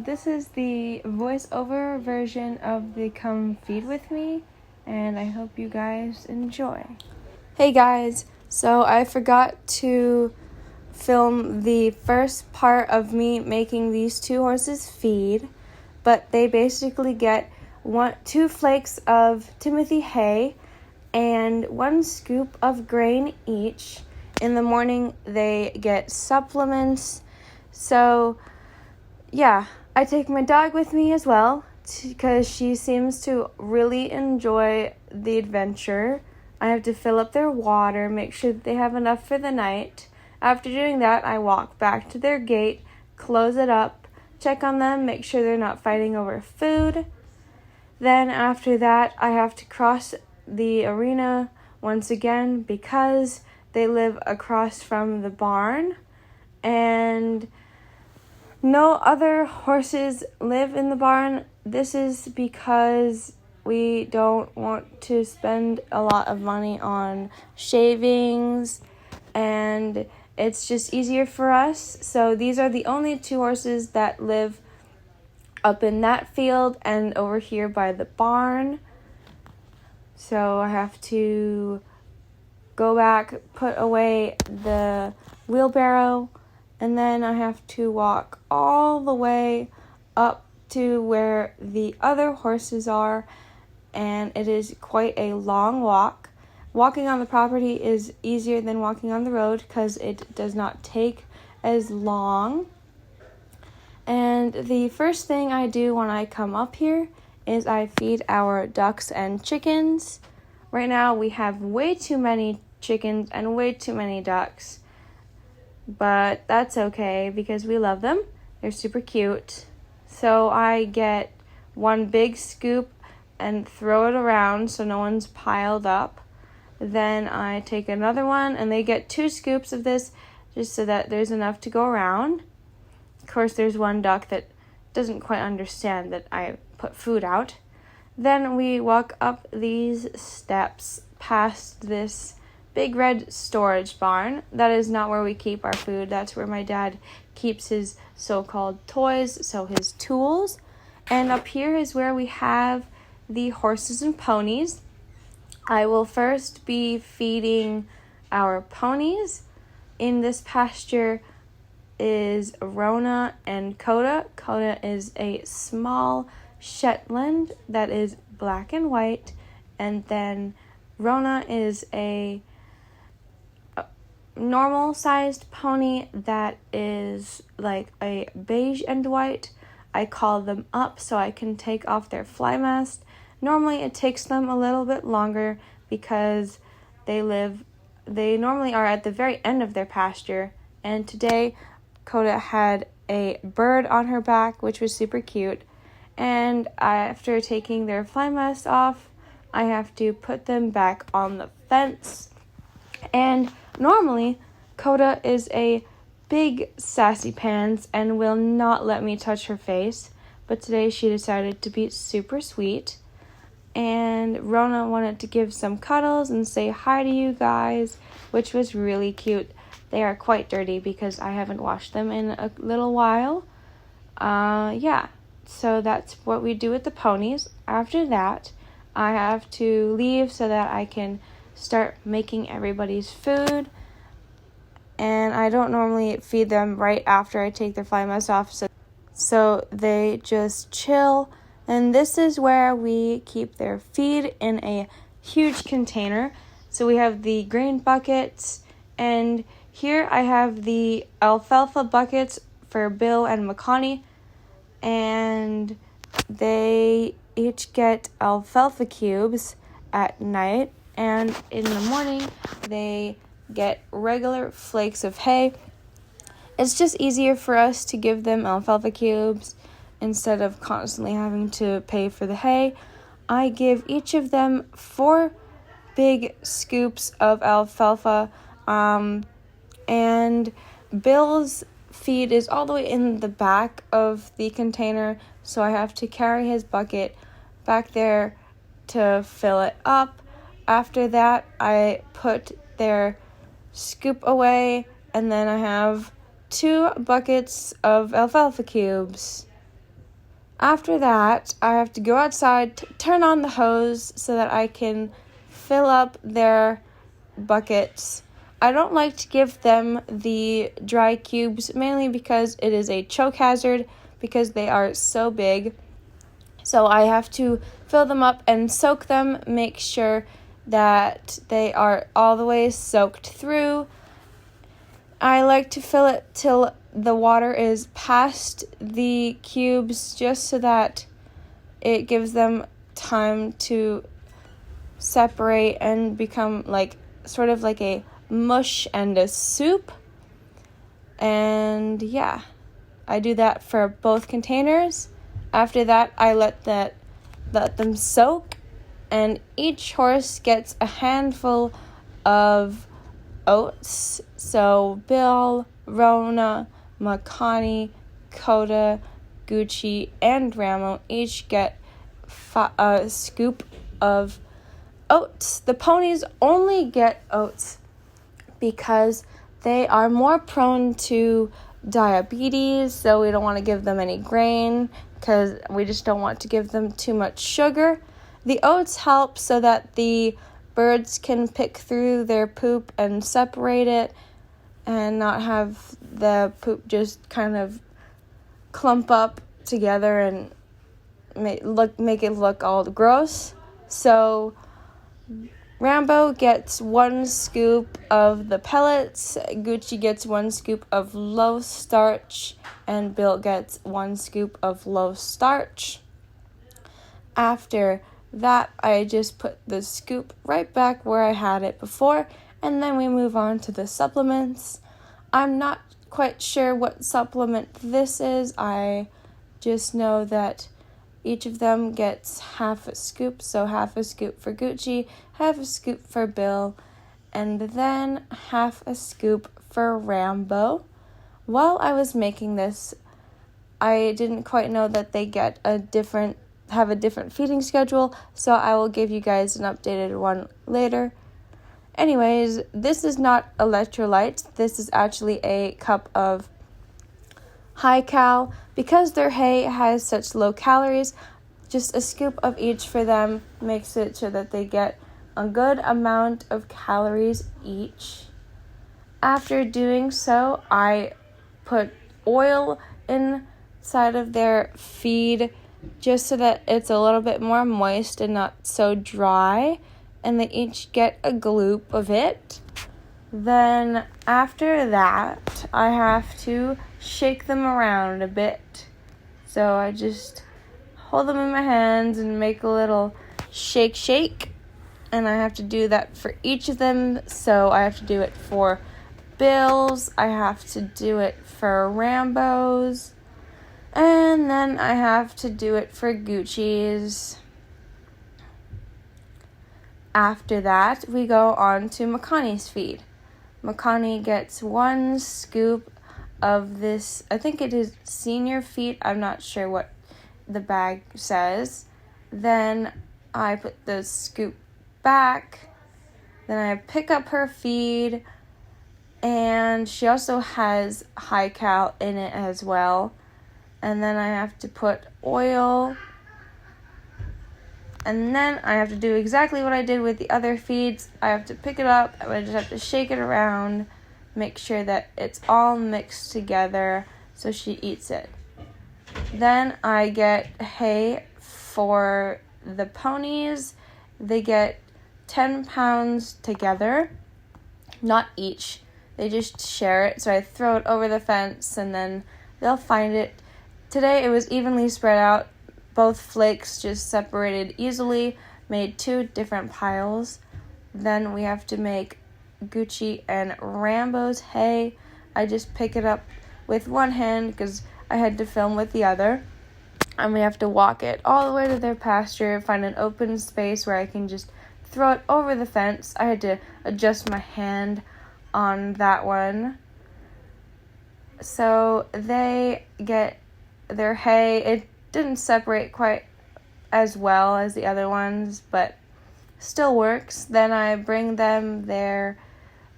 this is the voiceover version of the Come Feed With Me, and I hope you guys enjoy. Hey guys, so I forgot to film the first part of me making these two horses feed, but they basically get 2 flakes of Timothy hay and 1 scoop of grain each. In the morning, they get supplements. So, yeah, I take my dog with me as well because she seems to really enjoy the adventure. I have to fill up their water, make sure that they have enough for the night. After doing that, I walk back to their gate, close it up, check on them, make sure they're not fighting over food. Then after that, I have to cross the arena once again because they live across from the barn, and no other horses live in the barn. This is because we don't want to spend a lot of money on shavings, and it's just easier for us. So these are the only 2 horses that live up in that field and over here by the barn. So I have to go back, put away the wheelbarrow, and then I have to walk all the way up to where the other horses are, and it is quite a long walk. Walking on the property is easier than walking on the road because it does not take as long. And the first thing I do when I come up here is I feed our ducks and chickens. Right now we have way too many chickens and way too many ducks, but that's okay because we love them. They're super cute. So I get 1 big scoop and throw it around so no one's piled up. Then I take another one and they get 2 scoops of this just so that there's enough to go around. Of course, there's 1 duck that doesn't quite understand that I put food out. Then we walk up these steps past this big red storage barn. That is not where we keep our food. That's where my dad keeps his so-called toys, so his tools. And up here is where we have the horses and ponies. I will first be feeding our ponies. In this pasture is Rona and Coda. Coda is a small Shetland that is black and white, and then Rona is a normal-sized pony that is like a beige and white. I call them up so I can take off their fly mast. Normally it takes them a little bit longer because they normally are at the very end of their pasture, and today Coda had a bird on her back, which was super cute. And after taking their fly mast off, I have to put them back on the fence. And normally, Coda is a big sassy pants and will not let me touch her face. But today she decided to be super sweet. And Rona wanted to give some cuddles and say hi to you guys, which was really cute. They are quite dirty because I haven't washed them in a little while. So that's what we do with the ponies. After that, I have to leave so that I can start making everybody's food. And I don't normally feed them right after I take their fly mask off, so they just chill. And this is where we keep their feed in a huge container. So we have the grain buckets, and here I have the alfalfa buckets for Bill and Makani, and they each get alfalfa cubes at night, and in the morning they get regular flakes of hay. It's just easier for us to give them alfalfa cubes instead of constantly having to pay for the hay. I give each of them 4 big scoops of alfalfa, and Bill's feed is all the way in the back of the container, so I have to carry his bucket back there to fill it up. After that, I put their scoop away, and then I have 2 buckets of alfalfa cubes. After that, I have to go outside, turn on the hose so that I can fill up their buckets. I don't like to give them the dry cubes, mainly because it is a choke hazard because they are so big. So I have to fill them up and soak them, make sure that they are all the way soaked through. I like to fill it till the water is past the cubes just so that it gives them time to separate and become sort of like a mush and a soup. And yeah, I do that for both containers. After that, I let them soak, and each horse gets a handful of oats. So Bill, Rona, Makani, Coda, Gucci, and Ramo each get a scoop of oats. The ponies only get oats because they are more prone to diabetes, so we don't want to give them any grain because we just don't want to give them too much sugar. The oats help so that the birds can pick through their poop and separate it and not have the poop just kind of clump up together and make it look all gross. So Rambo gets 1 scoop of the pellets, Gucci gets 1 scoop of low starch, and Bill gets 1 scoop of low starch. After that, I just put the scoop right back where I had it before, and then we move on to the supplements. I'm not quite sure what supplement this is. I just know that each of them gets half a scoop, so half a scoop for Gucci, half a scoop for Bill, and then half a scoop for Rambo. While I was making this, I didn't quite know that they have a different feeding schedule, so I will give you guys an updated one later. Anyways, this is not electrolytes. This is actually a cup of high cal. Because their hay has such low calories, just a scoop of each for them makes it so that they get a good amount of calories each. After doing so, I put oil inside of their feed just so that it's a little bit more moist and not so dry, and they each get a gloop of it. Then after that, I have to shake them around a bit. So I just hold them in my hands and make a little shake. And I have to do that for each of them. So I have to do it for Bill's, I have to do it for Rambo's, and then I have to do it for Gucci's. After that, we go on to Makani's feed. Makani gets 1 scoop of this, I think it is senior feed, I'm not sure what the bag says. Then I put the scoop back, then I pick up her feed, and she also has high cal in it as well. And then I have to put oil, and then I have to do exactly what I did with the other feeds. I have to pick it up, I just have to shake it around, make sure that it's all mixed together so she eats it. Then I get hay for the ponies. They get 10 pounds together, not each. They just share it, so I throw it over the fence and then they'll find it. Today it was evenly spread out. Both flakes just separated easily, made 2 different piles. Then we have to make Gucci and Rambo's hay. I just pick it up with one hand because I had to film with the other. And we have to walk it all the way to their pasture, find an open space where I can just throw it over the fence. I had to adjust my hand on that one. So they get their hay. It didn't separate quite as well as the other ones, but still works. Then I bring them their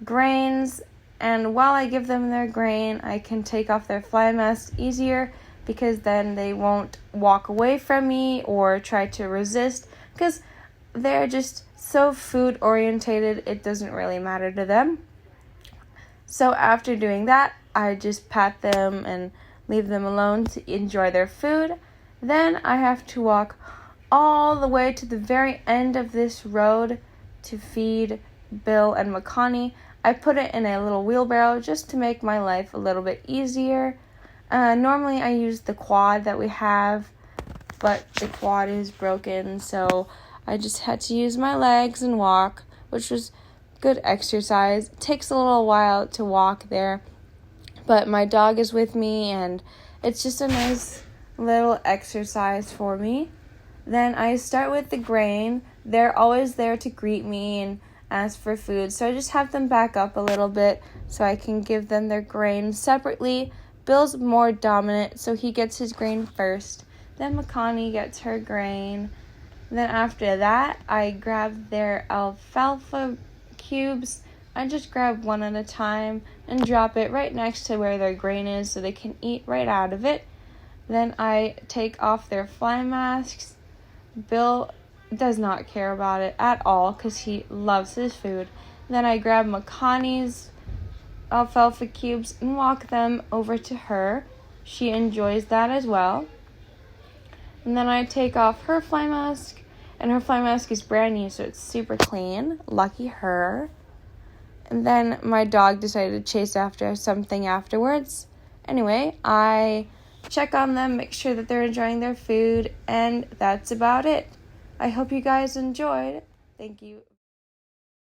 grains, and while I give them their grain, I can take off their fly mask easier because then they won't walk away from me or try to resist, because they're just so food orientated, it doesn't really matter to them. So after doing that, I just pat them and leave them alone to enjoy their food. Then I have to walk all the way to the very end of this road to feed Bill and Makani. I put it in a little wheelbarrow just to make my life a little bit easier. Normally I use the quad that we have, but the quad is broken, so I just had to use my legs and walk, which was good exercise. It takes a little while to walk there, but my dog is with me, and it's just a nice little exercise for me. Then I start with the grain. They're always there to greet me and ask for food, so I just have them back up a little bit so I can give them their grain separately. Bill's more dominant, so he gets his grain first. Then Makani gets her grain. Then after that, I grab their alfalfa cubes. I just grab one at a time and drop it right next to where their grain is so they can eat right out of it. Then I take off their fly masks. Bill does not care about it at all because he loves his food. Then I grab Makani's alfalfa cubes and walk them over to her. She enjoys that as well. And then I take off her fly mask, and her fly mask is brand new, so it's super clean. Lucky her. And then my dog decided to chase after something afterwards. Anyway, I check on them, make sure that they're enjoying their food, and that's about it. I hope you guys enjoyed. Thank you.